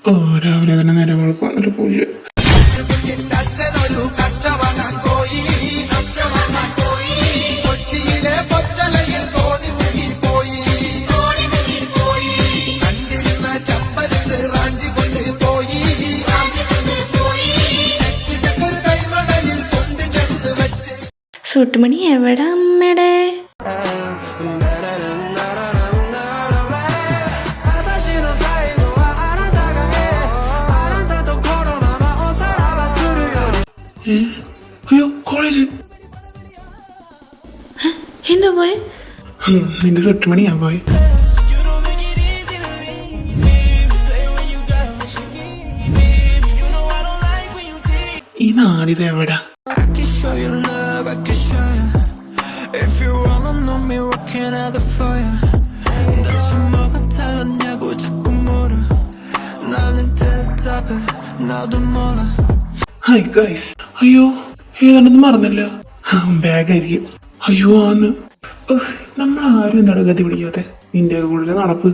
ഓ രാവിലെ തന്നെ നേരം വെളുപ്പം എന്നിട്ട് പൂജ. സുട്ടുമണി എവിടെ അമ്മയുടെ? അയ്യോ കോളേജ് എന്താ പോയെ? നിന്റെ സുട്ടുമണി ഞാൻ പോയി. ഈ നാടിത് എവിടാ? Hi guys. അയ്യോ ഏതാണ്ടെന്ന് മറന്നില്ല. ബാഗായിരിക്കും. അയ്യോ ആന്ന്. നമ്മളാരും എന്താണ് ഗതി പിടിക്കാതെ? നിന്റെ കൂടുതൽ നടപ്പ്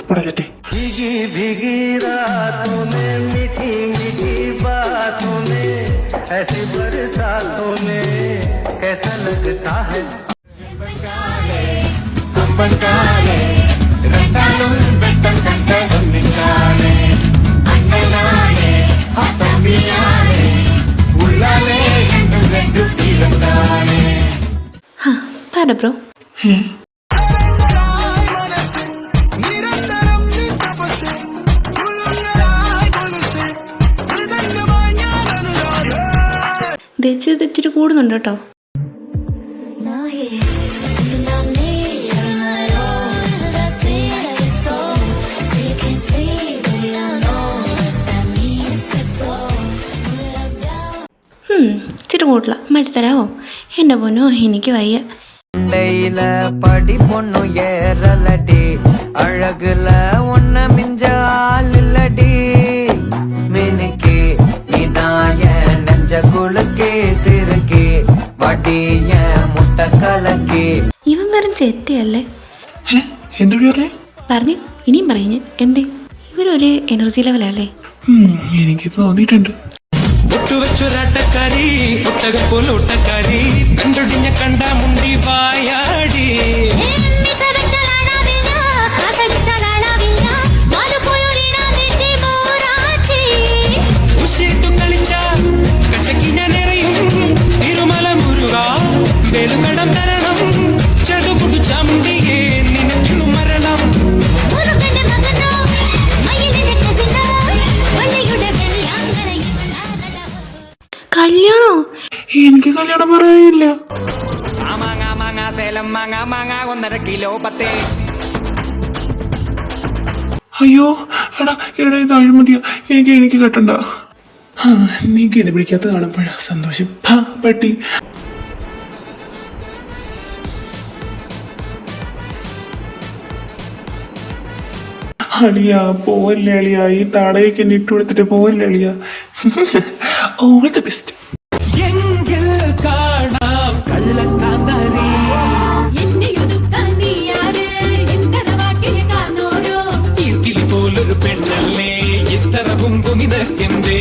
പടലട്ടെ. പറ ബ്രോ. ഇച്ചിരി കൂടുന്നുണ്ട് കേട്ടോ. ഇച്ചിരി കൂട്ടില്ല. മാറ്റി തരാമോ? എൻ്റെ പൊന്നോ എനിക്ക് വയ്യ. படி பொண்ணு ஏறலடி அழகுல ஒன்ன மிஞ்ச ஆள் இல்லடி மினிக்கு இதாய நெஞ்ச குலுக்கி சிறுக்கி வடிய முட்டை கலக்கி. ഇവൻ വെറും ചെറ്റയല്ലേ? പറഞ്ഞു ഇനിയും പറഞ്ഞു. എന്തേ ഇവരൊരു എനർജി ലെവലല്ലേ? എനിക്ക് തോന്നിയിട്ടുണ്ട്. ഒട്ടുവച്ചൊരട്ടക്കാരി ഒട്ടകപ്പോലൊട്ടക്കാരി കണ്ടൊടിഞ്ഞ കണ്ട മുണ്ടി വായാടി ഉശിട്ടു കളിച്ച കശക്കി ഞാൻ എറിയും തിരുമല മുരുക വെലുകടം തരണം ചെറുപുടു ചാമുണ്ടിയെ നിനക്കിന്നു മരണം. കല്യാണോ? എനിക്ക് കല്യാണം പറയില്ല. അയ്യോ എടാ എടാ ഇത് അഴിമതിയാ. എനിക്ക് കെട്ടണ്ട. നീ ഗതി പിടിക്കാത്ത കാണുമ്പോഴാ സന്തോഷം. പട്ടി അളിയ പോവല്ലേ അളിയ. ഈ താടയൊക്കെ എന്നെ ഇട്ട് കൊടുത്തിട്ട് പോവല്ലേ അളിയ. All the best. പോലൊരു പെണ്ണല്ലേ ഇത്ര കുമ്പു നിനക്കെന്തേ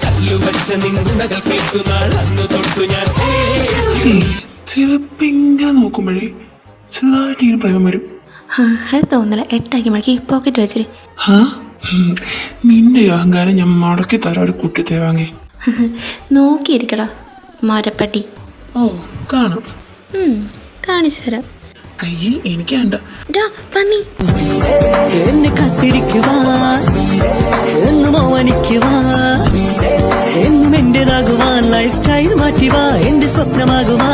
കല്ലുവച്ച നിന്നുടകൾ കേട്ടു നാൾ അന്നു തൊട്ടു ഞാൻ. ചിലപ്പോ ഇങ്ങനെ നോക്കുമ്പോഴേ ചെറുതായിട്ട് ഇങ്ങനെ പ്രേമം വരും. അത് തോന്നല. 8 മണിക്ക് പോക്കറ്റ് വെച്ചിട്ട്. നിന്റെ അഹങ്കാരം ഞാൻ മടക്കി തരാം. ഒരു കുട്ടിത്തെ വാങ്ങി നോക്കിയിരിക്കടാ മരപ്പട്ടി. ഓ കാണാം. കാണിച്ചു തരാം. അയ്യേ എനിക്ക് വേണ്ട. പന്നി എന്നെ കാത്തിരിക്കുവാ എന്നും ഓവനിക്കുവാ എന്നും എന്റേതാകുവാൻ ലൈഫ് സ്റ്റൈൽ മാറ്റുവാ എന്റെ സ്വപ്നമാകുവാ.